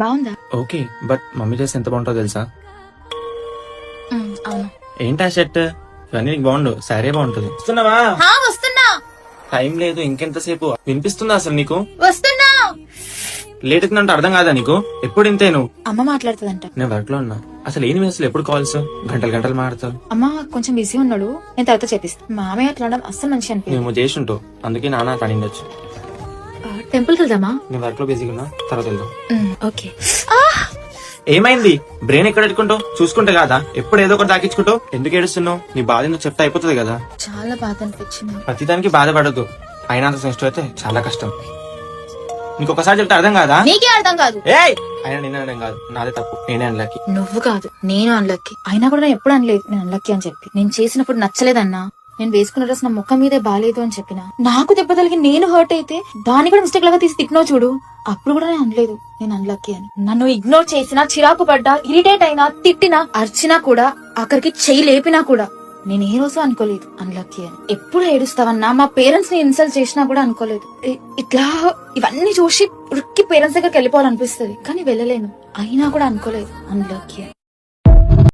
బాగుందా? Okay, but mummy చేసి ఎంత బాగుంటుందో తెలుసా? అవును. ఏంటా షర్ట్ ఇవన్నీ నీకు బాగుండు, సారీ బాగుంటుంది. వస్తున్నావా? వస్తున్నా. టైం లేదు, ఇంకెంతసేపు? వినిపిస్తుందా అసలు నీకు? వస్తున్నా. లేట్ అవుతుందంటే అర్థం కాదా నీకు? ఎప్పుడు ఇంతే నువ్వు? అమ్మ మాట్లాడుతుందంట. నేను వర్క్ లో ఉన్నా. అసలు ఏంటి అసలు ఎప్పుడు కాల్స్? గంటలు గంటలు మాడతావు. అమ్మ కొంచెం బిజీ ఉన్నాడు, నేను తర్వాత చేపిస్తా. మామయ్య అట్లా ఉండడం అస్సలు మంచి అనిపించదు. మేము చేసి ఉంటావు, అందుకే నాన్న కనిండొచ్చు. టెంపుల్ కి వెళ్దామా? నేను వర్క్ లో బిజీగా ఉన్నా, తర్వాత వెళ్దాం. ఓకే. ఏమైంది? బ్రెయిన్ ఎక్కడ పెట్టుకుంటావు? చూసుకుంటే కాదా ఎప్పుడు ఏదో ఒకటి దాకించుకుంటావు? ఎందుకు ఏడుస్తున్నావు? నీ బాధ ఎందుకు చెప్తే అయిపోతుంది కదా. చాలా బాధ అనిపించింది. ప్రతిదానికి బాధపడద్దు, అయినా అంత సెన్సిటివ్ అయితే చాలా కష్టం. నీకొకసారి చెప్తే అర్థం కాదా? నీకే అర్థం కాదు. ఏయ్, అయినా నేనే అనడం కాదు, నాదే తప్పు, నేనే అన్లకి. నువ్వు కాదు, నేను అన్లక్కి. అయినా కూడా నేను ఎప్పుడు అనలేదు నేను అన్లక్కి అని చెప్పి. నేను చేసినప్పుడు నచ్చలేదన్నా, నేను వేసుకున్న డ్రెస్ నా ముఖం మీదే బాలేదు అని చెప్పిన. నాకు దెబ్బ తగిలి నేను హర్ట్ అయితే దాన్ని కూడా మిస్టేక్ లాగా తీసి తిట్టినావు చూడు, అప్పుడు కూడా నేను అనలేదు నేను అన్లక్కి అని. నన్ను ఇగ్నోర్ చేసినా, చిరాకు పడ్డా, ఇరిటేట్ అయినా, తిట్టినా, అర్చినా కూడా, ఆఖరికి చెయ్యి లేపినా కూడా నేను ఏ రోజు అనుకోలేదు అన్లక్కీ అని. ఎప్పుడు ఏడుస్తావన్నా, మా పేరెంట్స్ ని ఇన్సల్ట్ చేసినా కూడా అనుకోలేదు. ఇట్లా ఇవన్నీ చూసి ఉరికి పేరెంట్స్ దగ్గరికి వెళ్ళిపోవాలనిపిస్తుంది, కానీ వెళ్ళలేను. అయినా కూడా అనుకోలేదు అన్లక్కీ అని.